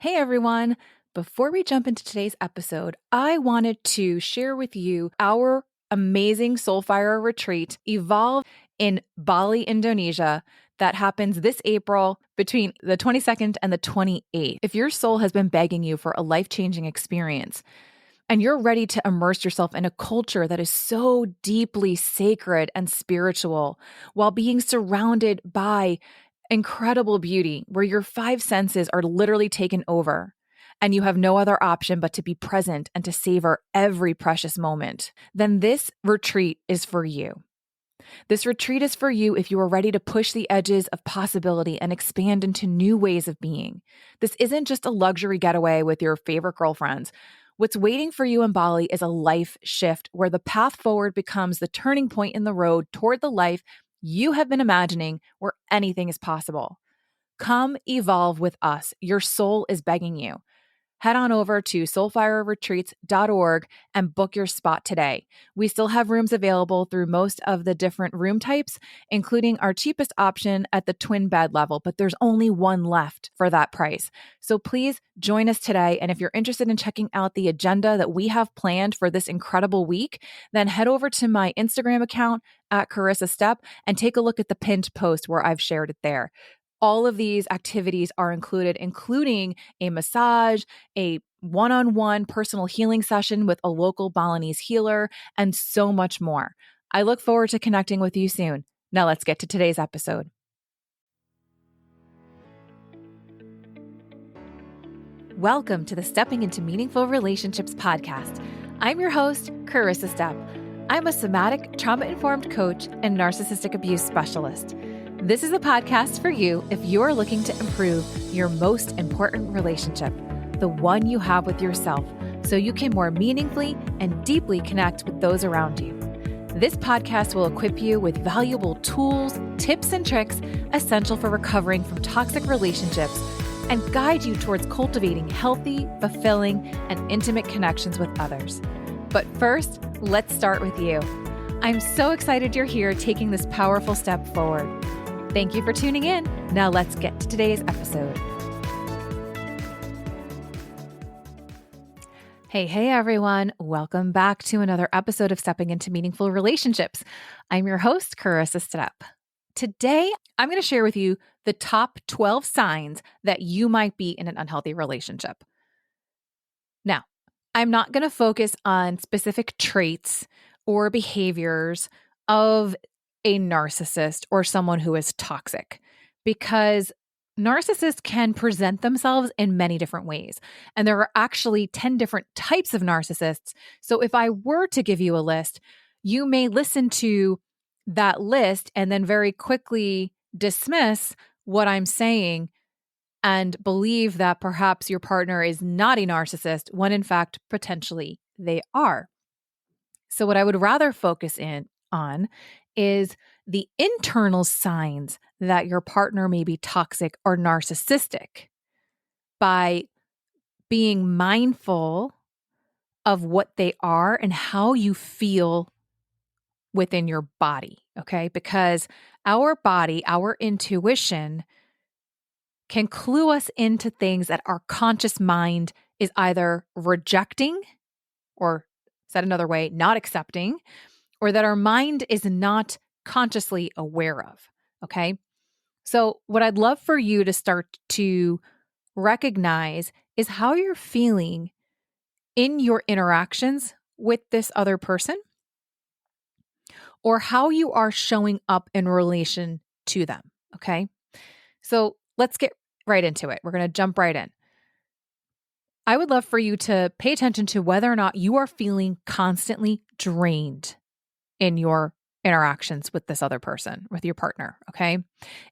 Hey everyone! Before we jump into today's episode, I wanted to share with you our amazing Soulfire retreat, Evolve in Bali, Indonesia, that happens this April between the 22nd and the 28th. If your soul has been begging you for a life-changing experience, and you're ready to immerse yourself in a culture that is so deeply sacred and spiritual while being surrounded by incredible beauty, where your five senses are literally taken over and you have no other option but to be present and to savor every precious moment, then this retreat is for you. This retreat is for you if you are ready to push the edges of possibility and expand into new ways of being. This isn't just a luxury getaway with your favorite girlfriends. What's waiting for you in Bali is a life shift where the path forward becomes the turning point in the road toward the life you have been imagining, where anything is possible. Come evolve with us. Your soul is begging you. Head on over to soulfireretreats.org and book your spot today. We still have rooms available through most of the different room types, including our cheapest option at the twin bed level, but there's only one left for that price. So please join us today. And if you're interested in checking out the agenda that we have planned for this incredible week, then head over to my Instagram account at Carissa Step and take a look at the pinned post where I've shared it there. All of these activities are included, including a massage, a one-on-one personal healing session with a local Balinese healer, and so much more. I look forward to connecting with you soon. Now let's get to today's episode. Welcome to the Stepping into Meaningful Relationships podcast. I'm your host, Carissa Step. I'm a somatic, trauma-informed coach and narcissistic abuse specialist. This is a podcast for you if you're looking to improve your most important relationship, the one you have with yourself, so you can more meaningfully and deeply connect with those around you. This podcast will equip you with valuable tools, tips, and tricks essential for recovering from toxic relationships and guide you towards cultivating healthy, fulfilling, and intimate connections with others. But first, let's start with you. I'm so excited you're here taking this powerful step forward. Thank you for tuning in. Now let's get to today's episode. Hey everyone. Welcome back to another episode of Stepping into Meaningful Relationships. I'm your host, Carissa Step. Today, I'm going to share with you the top 12 signs that you might be in an unhealthy relationship. Now, I'm not going to focus on specific traits or behaviors of a narcissist or someone who is toxic, because narcissists can present themselves in many different ways. And there are actually 10 different types of narcissists. So if I were to give you a list, you may listen to that list and then very quickly dismiss what I'm saying and believe that perhaps your partner is not a narcissist when in fact, potentially they are. So what I would rather focus in on is the internal signs that your partner may be toxic or narcissistic by being mindful of what they are and how you feel within your body, okay? Because our body, our intuition can clue us into things that our conscious mind is either rejecting, or said another way, not accepting, or that our mind is not consciously aware of, okay? So what I'd love for you to start to recognize is how you're feeling in your interactions with this other person, or how you are showing up in relation to them, okay? So let's get right into it. We're going to jump right in. I would love for you to pay attention to whether or not you are feeling constantly drained in your interactions with this other person, with your partner, okay?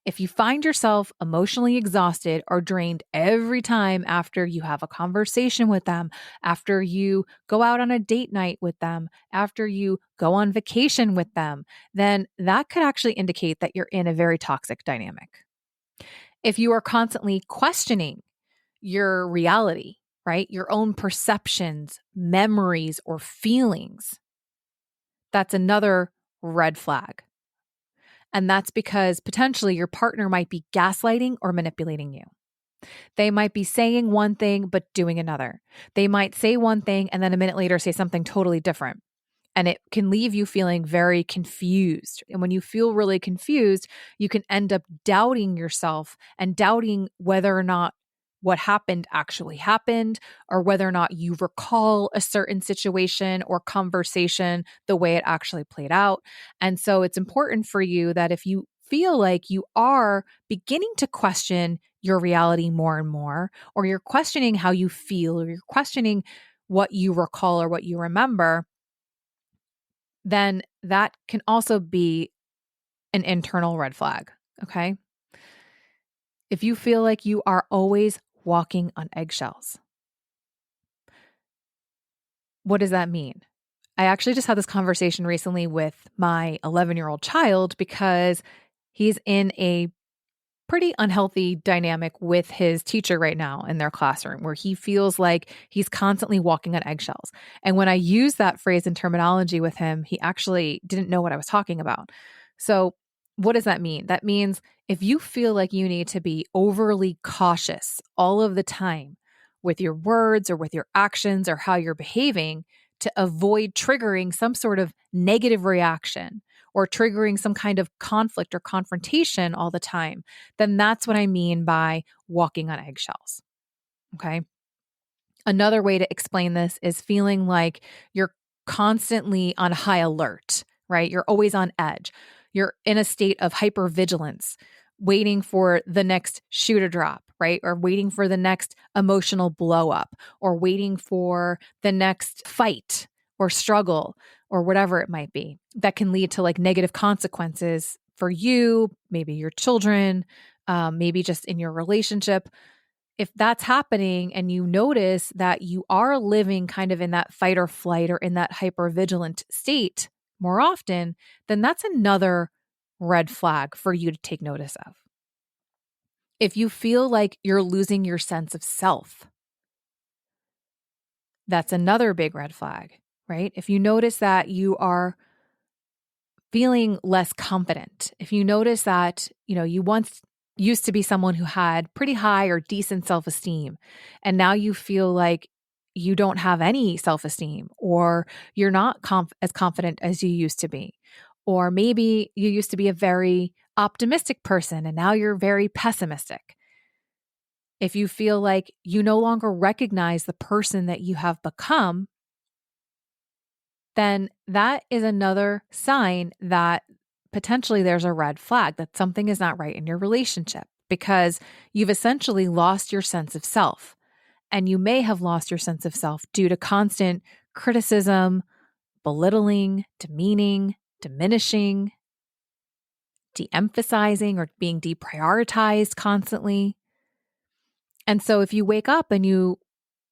If you find yourself emotionally exhausted or drained every time after you have a conversation with them, after you go out on a date night with them, after you go on vacation with them, then that could actually indicate that you're in a very toxic dynamic. If you are constantly questioning your reality, right? Your own perceptions, memories, or feelings, that's another red flag. And that's because potentially your partner might be gaslighting or manipulating you. They might be saying one thing, but doing another. They might say one thing and then a minute later say something totally different. And it can leave you feeling very confused. And when you feel really confused, you can end up doubting yourself and doubting whether or not what happened actually happened, or whether or not you recall a certain situation or conversation the way it actually played out. And so it's important for you that if you feel like you are beginning to question your reality more and more, or you're questioning how you feel, or you're questioning what you recall or what you remember, then that can also be an internal red flag. Okay. If you feel like you are always walking on eggshells, what does that mean? I actually just had this conversation recently with my 11-year-old child because he's in a pretty unhealthy dynamic with his teacher right now in their classroom, where he feels like he's constantly walking on eggshells. And when I use that phrase and terminology with him, he actually didn't know what I was talking about. So what does that mean? That means if you feel like you need to be overly cautious all of the time with your words or with your actions or how you're behaving to avoid triggering some sort of negative reaction or triggering some kind of conflict or confrontation all the time, then that's what I mean by walking on eggshells. Okay. Another way to explain this is feeling like you're constantly on high alert, right? You're always on edge. You're in a state of hypervigilance, waiting for the next shoe to drop, right? Or waiting for the next emotional blow up, or waiting for the next fight or struggle or whatever it might be that can lead to like negative consequences for you, maybe your children, maybe just in your relationship. If that's happening and you notice that you are living kind of in that fight or flight or in that hypervigilant state more often, then that's another red flag for you to take notice of. If you feel like you're losing your sense of self, that's another big red flag, right? If you notice that you are feeling less confident, if you notice that, you once used to be someone who had pretty high or decent self-esteem, and now you feel like you don't have any self-esteem, or you're not as confident as you used to be, or maybe you used to be a very optimistic person and now you're very pessimistic. If you feel like you no longer recognize the person that you have become, then that is another sign that potentially there's a red flag that something is not right in your relationship, because you've essentially lost your sense of self. And you may have lost your sense of self due to constant criticism, belittling, demeaning, diminishing, de-emphasizing, or being deprioritized constantly. And so if you wake up and you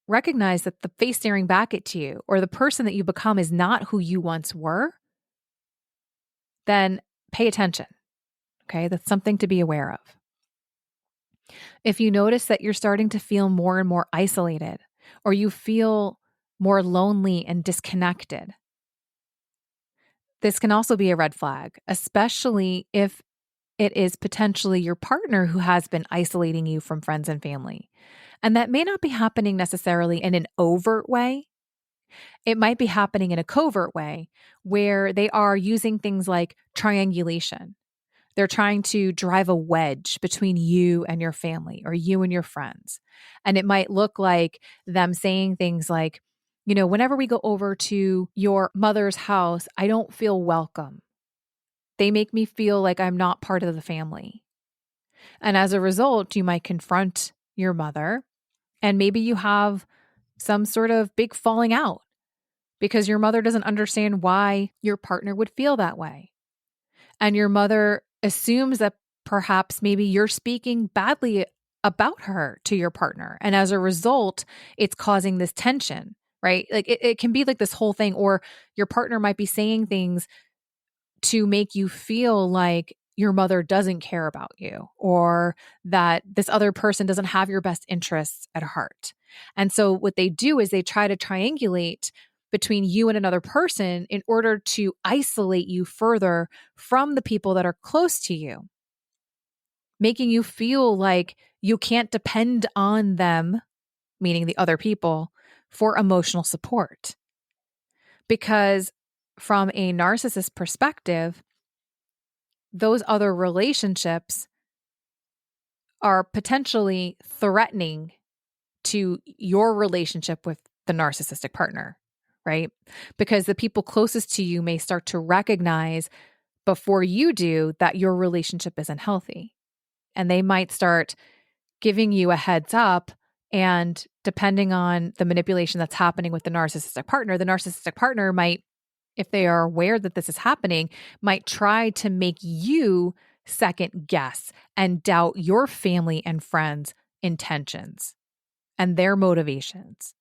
recognize that the face staring back at you or the person that you become is not who you once were, then pay attention. Okay, that's something to be aware of. If you notice that you're starting to feel more and more isolated, or you feel more lonely and disconnected, this can also be a red flag, especially if it is potentially your partner who has been isolating you from friends and family. And that may not be happening necessarily in an overt way. It might be happening in a covert way where they are using things like triangulation. They're trying to drive a wedge between you and your family or you and your friends. And it might look like them saying things like, whenever we go over to your mother's house, I don't feel welcome. They make me feel like I'm not part of the family. And as a result, you might confront your mother, and maybe you have some sort of big falling out because your mother doesn't understand why your partner would feel that way. And your mother assumes that perhaps maybe you're speaking badly about her to your partner. And as a result, it's causing this tension, right? Like it can be like this whole thing, or your partner might be saying things to make you feel like your mother doesn't care about you, or that this other person doesn't have your best interests at heart. And so what they do is they try to triangulate between you and another person in order to isolate you further from the people that are close to you. making you feel like you can't depend on them, meaning the other people, for emotional support. Because from a narcissist perspective, those other relationships are potentially threatening to your relationship with the narcissistic partner, right? Because the people closest to you may start to recognize before you do that your relationship isn't healthy. And they might start giving you a heads up. And depending on the manipulation that's happening with the narcissistic partner might, if they are aware that this is happening, might try to make you second guess and doubt your family and friends' intentions and their motivations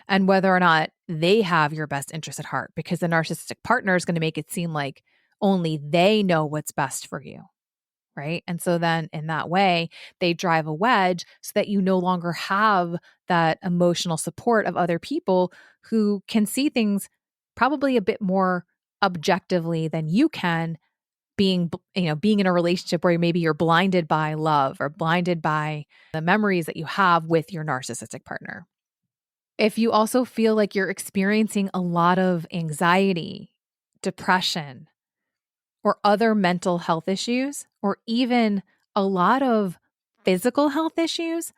and whether or not they have your best interest at heart, because the narcissistic partner is going to make it seem like only they know what's best for you. Right. And so then in that way, they drive a wedge so that you no longer have that emotional support of other people who can see things probably a bit more objectively than you can, being in a relationship where maybe you're blinded by love or blinded by the memories that you have with your narcissistic partner. If you also feel like you're experiencing a lot of anxiety, depression, or other mental health issues, or even a lot of physical health issues,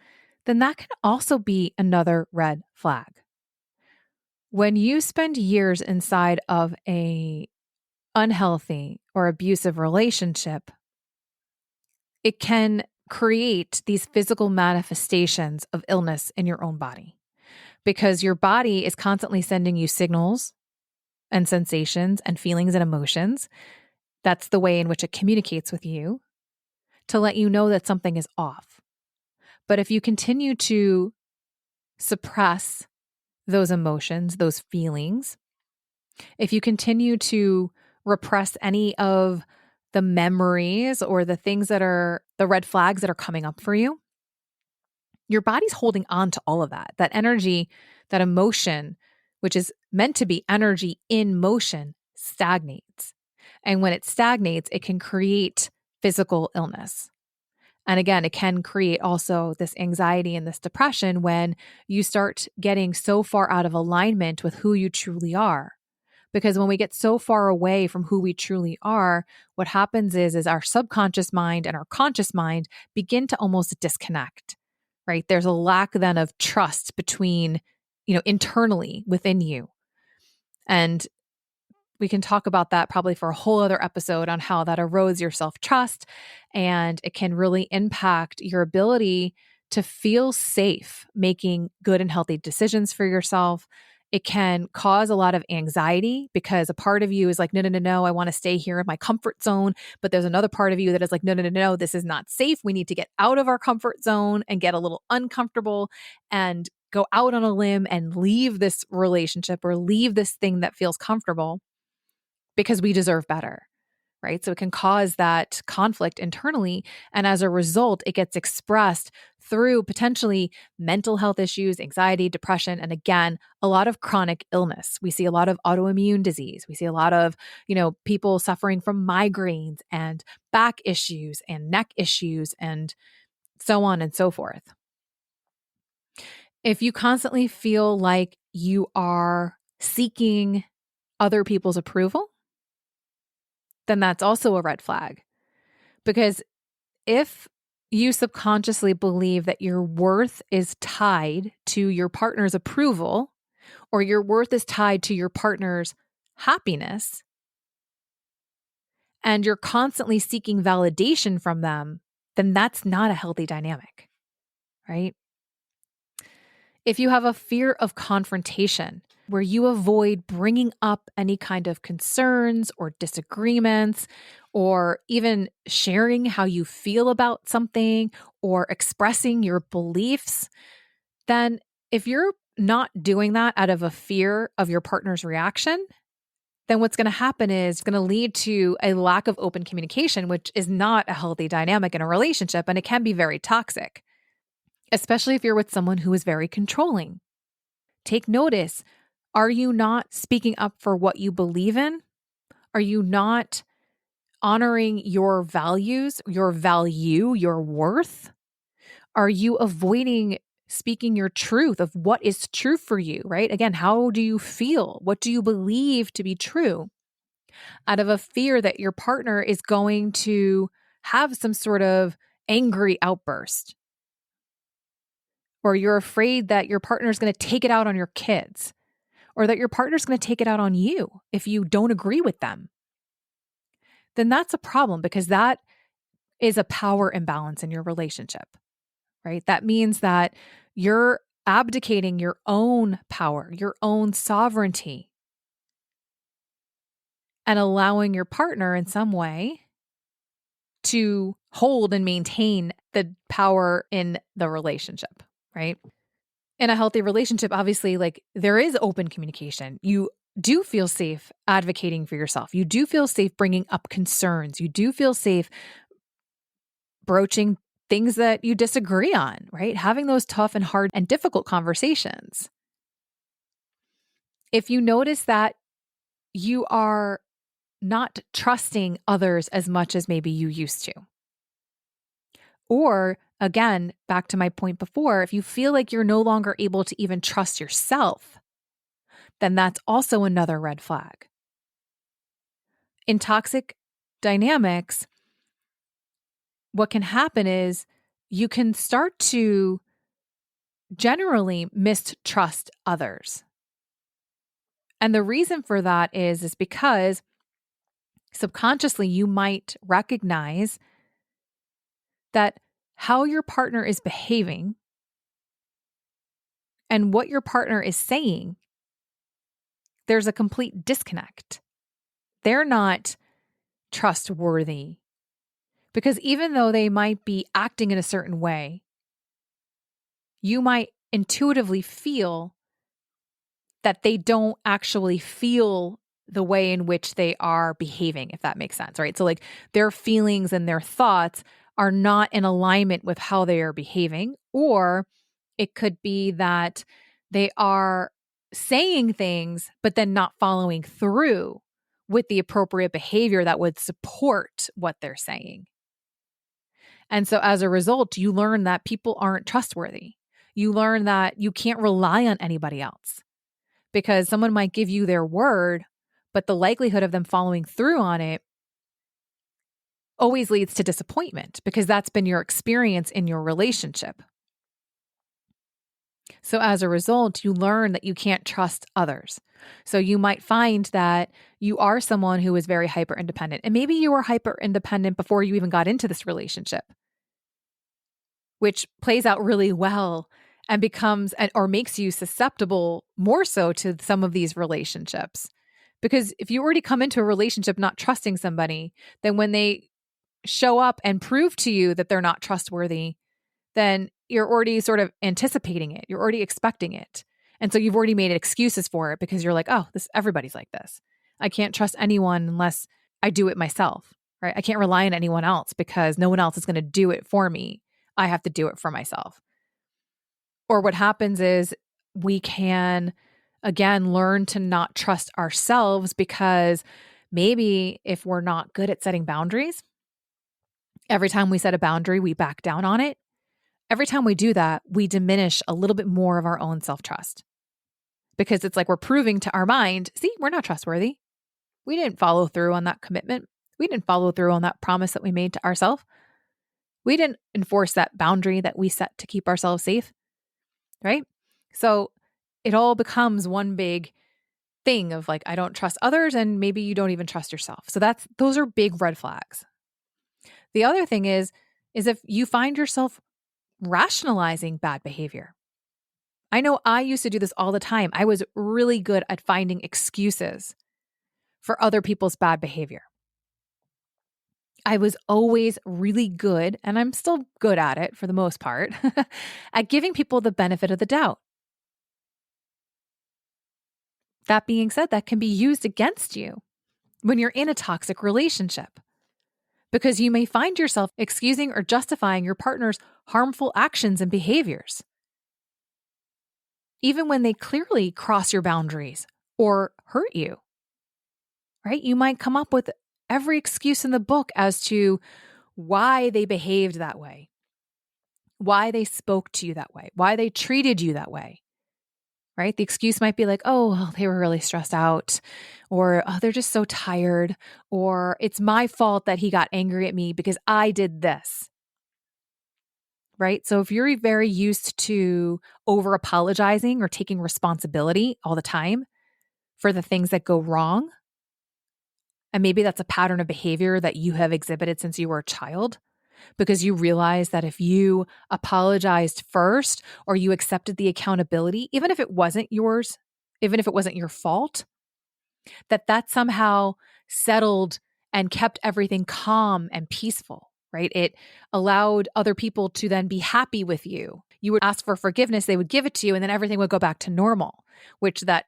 then that can also be another red flag. When you spend years inside of a unhealthy or abusive relationship, it can create these physical manifestations of illness in your own body, because your body is constantly sending you signals and sensations and feelings and emotions. That's the way in which it communicates with you to let you know that something is off. But if you continue to suppress those emotions, those feelings, if you continue to repress any of the memories or the things that are the red flags that are coming up for you, your body's holding on to all of that energy, that emotion, which is meant to be energy in motion, stagnates. And when it stagnates, it can create physical illness. And again, it can create also this anxiety and this depression when you start getting so far out of alignment with who you truly are. Because when we get so far away from who we truly are, what happens is our subconscious mind and our conscious mind begin to almost disconnect, right? There's a lack then of trust between, internally within you. And we can talk about that probably for a whole other episode on how that erodes your self-trust, and it can really impact your ability to feel safe making good and healthy decisions for yourself. It can cause a lot of anxiety because a part of you is like, no, I want to stay here in my comfort zone. But there's another part of you that is like, no, this is not safe. We need to get out of our comfort zone and get a little uncomfortable and go out on a limb and leave this relationship or leave this thing that feels comfortable because we deserve better, right? So it can cause that conflict internally. And as a result, it gets expressed through potentially mental health issues, anxiety, depression, and again, a lot of chronic illness. We see a lot of autoimmune disease. We see a lot of, people suffering from migraines and back issues and neck issues and so on and so forth. If you constantly feel like you are seeking other people's approval, then that's also a red flag. Because if you subconsciously believe that your worth is tied to your partner's approval, or your worth is tied to your partner's happiness, and you're constantly seeking validation from them, then that's not a healthy dynamic, right? If you have a fear of confrontation, where you avoid bringing up any kind of concerns or disagreements, or even sharing how you feel about something or expressing your beliefs, then if you're not doing that out of a fear of your partner's reaction, then what's going to happen is it's going to lead to a lack of open communication, which is not a healthy dynamic in a relationship, and it can be very toxic, especially if you're with someone who is very controlling. Take notice. Are you not speaking up for what you believe in? Are you not honoring your values, your value, your worth? Are you avoiding speaking your truth of what is true for you, right? Again, how do you feel? What do you believe to be true? Out of a fear that your partner is going to have some sort of angry outburst, or you're afraid that your partner is going to take it out on your kids, or that your partner's going to take it out on you if you don't agree with them, then that's a problem because that is a power imbalance in your relationship, right? That means that you're abdicating your own power, your own sovereignty, and allowing your partner in some way to hold and maintain the power in the relationship, right? In a healthy relationship, obviously, like there is open communication. You do feel safe advocating for yourself. You do feel safe bringing up concerns. You do feel safe broaching things that you disagree on, right? Having those tough and hard and difficult conversations. If you notice that you are not trusting others as much as maybe you used to, or again, back to my point before, if you feel like you're no longer able to even trust yourself, then that's also another red flag. In toxic dynamics, what can happen is you can start to generally mistrust others. And the reason for that is because subconsciously you might recognize that how your partner is behaving and what your partner is saying, there's a complete disconnect. They're not trustworthy because even though they might be acting in a certain way, you might intuitively feel that they don't actually feel the way in which they are behaving, if that makes sense, right? So like their feelings and their thoughts are not in alignment with how they are behaving, or it could be that they are saying things, but then not following through with the appropriate behavior that would support what they're saying. And so as a result, you learn that people aren't trustworthy. You learn that you can't rely on anybody else because someone might give you their word, but the likelihood of them following through on it always leads to disappointment because that's been your experience in your relationship. So as a result, you learn that you can't trust others. So you might find that you are someone who is very hyper independent, and maybe you were hyper independent before you even got into this relationship, which plays out really well and becomes or makes you susceptible more so to some of these relationships. Because if you already come into a relationship not trusting somebody, then when they show up and prove to you that they're not trustworthy, then you're already sort of anticipating it. You're already expecting it. And so you've already made excuses for it because you're like, oh, everybody's like this. I can't trust anyone unless I do it myself, right? I can't rely on anyone else because no one else is going to do it for me. I have to do it for myself. Or what happens is we can, again, learn to not trust ourselves because maybe if we're not good at setting boundaries, every time we set a boundary, we back down on it. Every time we do that, we diminish a little bit more of our own self-trust because it's like we're proving to our mind, see, we're not trustworthy. We didn't follow through on that commitment. We didn't follow through on that promise that we made to ourselves. We didn't enforce that boundary that we set to keep ourselves safe, right? So it all becomes one big thing of like, I don't trust others, and maybe you don't even trust yourself. So those are big red flags. The other thing is if you find yourself rationalizing bad behavior. I know I used to do this all the time. I was really good at finding excuses for other people's bad behavior. I was always really good, and I'm still good at it for the most part, at giving people the benefit of the doubt. That being said, that can be used against you when you're in a toxic relationship because you may find yourself excusing or justifying your partner's harmful actions and behaviors, even when they clearly cross your boundaries or hurt you, right? You might come up with every excuse in the book as to why they behaved that way, why they spoke to you that way, why they treated you that way, right? The excuse might be like, oh, well, they were really stressed out, or oh, they're just so tired, or it's my fault that he got angry at me because I did this, right? So if you're very used to over apologizing or taking responsibility all the time for the things that go wrong, and maybe that's a pattern of behavior that you have exhibited since you were a child, because you realize that if you apologized first or you accepted the accountability, even if it wasn't yours, even if it wasn't your fault, that somehow settled and kept everything calm and peaceful, right? It allowed other people to then be happy with you. You would ask for forgiveness, they would give it to you, and then everything would go back to normal, which that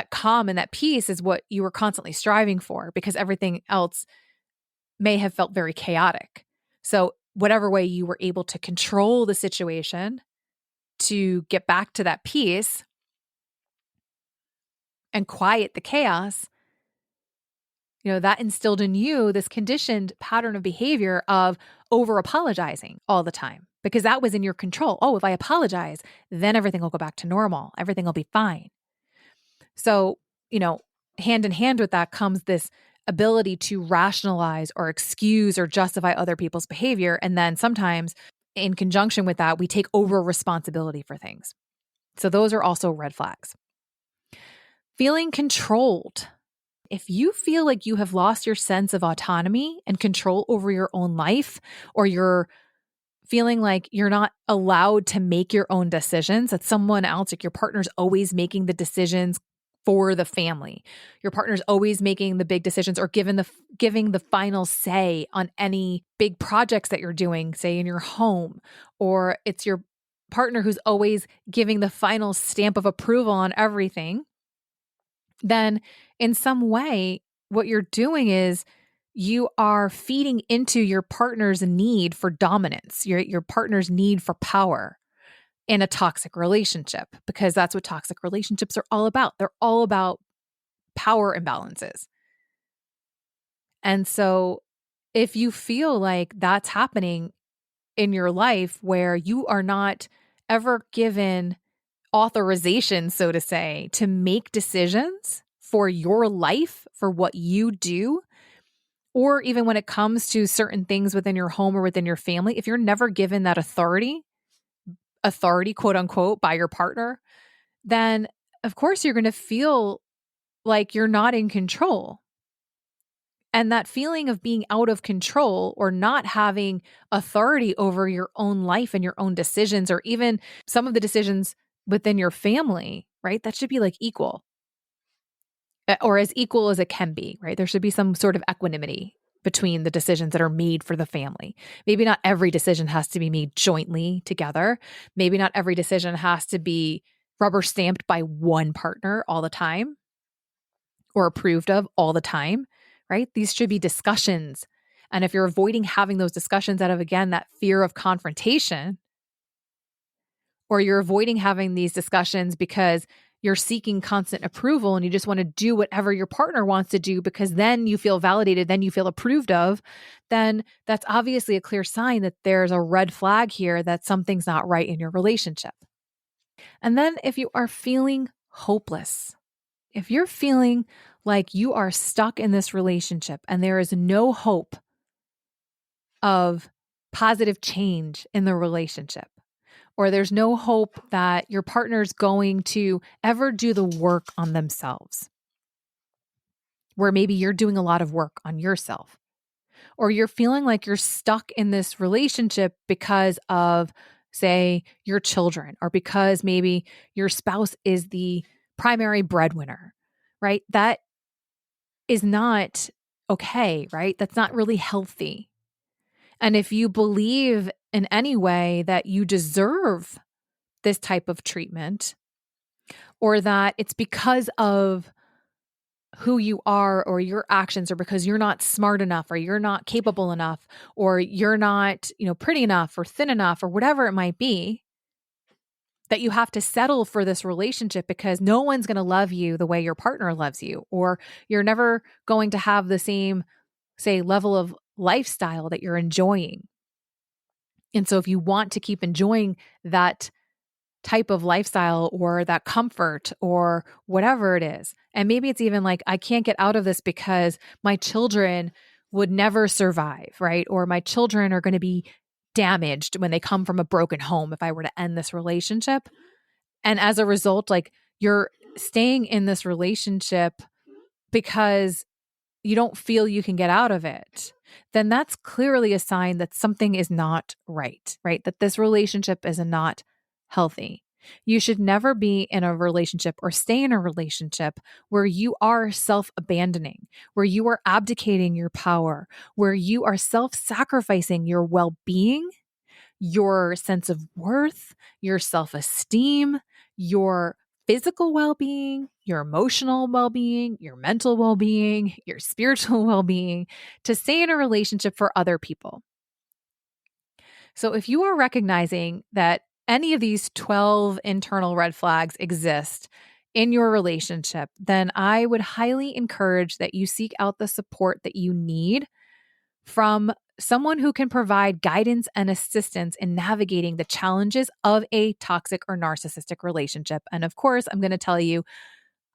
calm and that peace is what you were constantly striving for, because everything else may have felt very chaotic. So whatever way you were able to control the situation to get back to that peace and quiet the chaos, that instilled in you this conditioned pattern of behavior of over apologizing all the time, because that was in your control. Oh, if I apologize, then everything will go back to normal. Everything will be fine. So, hand in hand with that comes this ability to rationalize or excuse or justify other people's behavior. And then sometimes in conjunction with that, we take over responsibility for things. So those are also red flags. Feeling controlled. If you feel like you have lost your sense of autonomy and control over your own life, or you're feeling like you're not allowed to make your own decisions, that someone else, like your partner's always making the decisions for the family. Your partner's always making the big decisions or giving the final say on any big projects that you're doing, say in your home, or it's your partner who's always giving the final stamp of approval on everything. Then in some way, what you're doing is you are feeding into your partner's need for dominance, your partner's need for power in a toxic relationship, because that's what toxic relationships are all about. They're all about power imbalances. And so if you feel like that's happening in your life where you are not ever given authorization, so to say, to make decisions for your life, for what you do, or even when it comes to certain things within your home or within your family, if you're never given that authority, quote unquote, by your partner, then of course you're going to feel like you're not in control. And that feeling of being out of control or not having authority over your own life and your own decisions, or even some of the decisions within your family, right? That should be like equal, or as equal as it can be, right? There should be some sort of equanimity between the decisions that are made for the family. Maybe not every decision has to be made jointly together. Maybe not every decision has to be rubber stamped by one partner all the time or approved of all the time, right? These should be discussions. And if you're avoiding having those discussions out of, again, that fear of confrontation, or you're avoiding having these discussions because you're seeking constant approval and you just want to do whatever your partner wants to do because then you feel validated, then you feel approved of, then that's obviously a clear sign that there's a red flag here that something's not right in your relationship. And then if you are feeling hopeless, if you're feeling like you are stuck in this relationship and there is no hope of positive change in the relationship, or there's no hope that your partner's going to ever do the work on themselves, where maybe you're doing a lot of work on yourself, or you're feeling like you're stuck in this relationship because of, say, your children, or because maybe your spouse is the primary breadwinner, right? That is not okay, right? That's not really healthy. And if you believe in any way that you deserve this type of treatment, or that it's because of who you are or your actions, or because you're not smart enough, or you're not capable enough, or you're not, pretty enough or thin enough, or whatever it might be, that you have to settle for this relationship because no one's going to love you the way your partner loves you, or you're never going to have the same say, level of lifestyle that you're enjoying. And so if you want to keep enjoying that type of lifestyle or that comfort or whatever it is, and maybe it's even like, I can't get out of this because my children would never survive, right? Or my children are going to be damaged when they come from a broken home if I were to end this relationship. And as a result, like you're staying in this relationship because you don't feel you can get out of it, then that's clearly a sign that something is not right? That this relationship is not healthy. You should never be in a relationship or stay in a relationship where you are self-abandoning, where you are abdicating your power, where you are self-sacrificing your well-being, your sense of worth, your self-esteem, your physical well-being, your emotional well-being, your mental well-being, your spiritual well-being, to stay in a relationship for other people. So if you are recognizing that any of these 12 internal red flags exist in your relationship, then I would highly encourage that you seek out the support that you need from someone who can provide guidance and assistance in navigating the challenges of a toxic or narcissistic relationship. And of course, I'm going to tell you,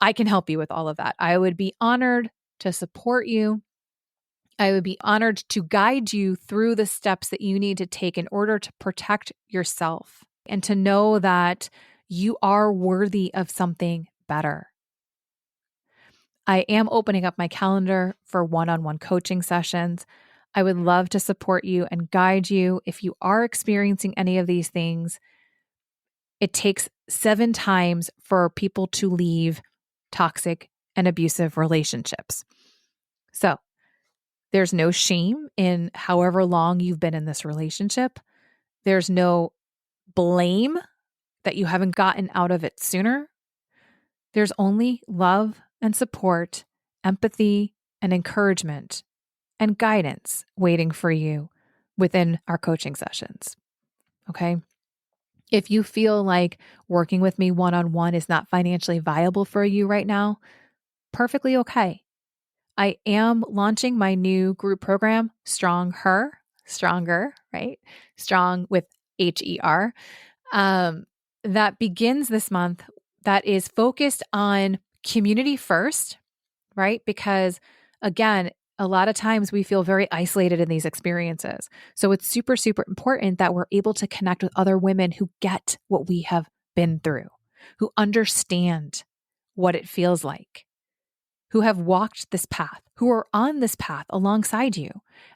I can help you with all of that. I would be honored to support you. I would be honored to guide you through the steps that you need to take in order to protect yourself and to know that you are worthy of something better. I am opening up my calendar for one-on-one coaching sessions. I would love to support you and guide you if you are experiencing any of these things. It takes 7 times for people to leave toxic and abusive relationships. So there's no shame in however long you've been in this relationship. There's no blame that you haven't gotten out of it sooner. There's only love and support, empathy and encouragement and guidance waiting for you within our coaching sessions. Okay? If you feel like working with me one-on-one is not financially viable for you right now, perfectly okay. I am launching my new group program, Stronger, right? Strong with HER, that begins this month, that is focused on community first, right? Because again, a lot of times we feel very isolated in these experiences. So it's super, super important that we're able to connect with other women who get what we have been through, who understand what it feels like, who have walked this path, who are on this path alongside you,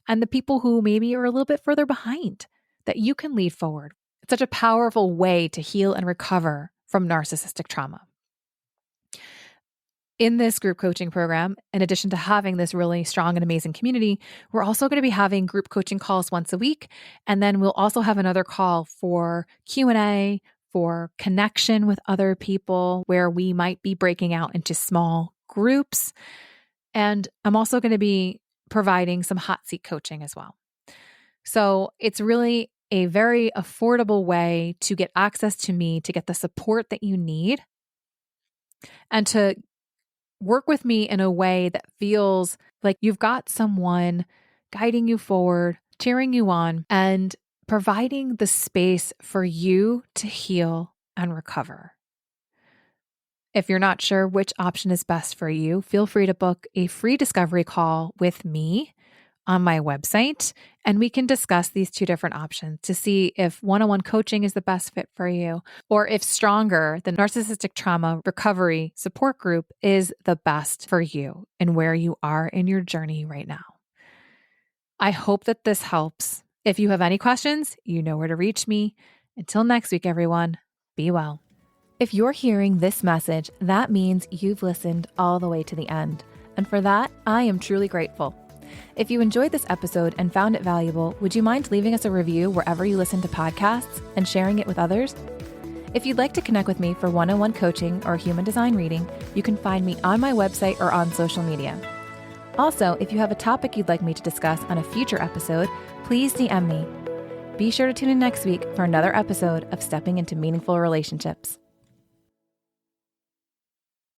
and the people who maybe are a little bit further behind that you can lead forward. It's such a powerful way to heal and recover from narcissistic trauma. In this group coaching program, in addition to having this really strong and amazing community, we're also going to be having group coaching calls once a week. And then we'll also have another call for Q&A, for connection with other people, where we might be breaking out into small groups. And I'm also going to be providing some hot seat coaching as well. So it's really a very affordable way to get access to me, to get the support that you need, and to work with me in a way that feels like you've got someone guiding you forward, cheering you on, and providing the space for you to heal and recover. If you're not sure which option is best for you, feel free to book a free discovery call with me on my website, and we can discuss these 2 different options to see if one-on-one coaching is the best fit for you, or if Stronger, the narcissistic trauma recovery support group, is the best for you and where you are in your journey right now. I hope that this helps. If you have any questions, you know where to reach me. Until next week, everyone, be well. If you're hearing this message, that means you've listened all the way to the end. And for that, I am truly grateful. If you enjoyed this episode and found it valuable, would you mind leaving us a review wherever you listen to podcasts and sharing it with others? If you'd like to connect with me for one-on-one coaching or human design reading, you can find me on my website or on social media. Also, if you have a topic you'd like me to discuss on a future episode, please DM me. Be sure to tune in next week for another episode of Stepping into Meaningful Relationships.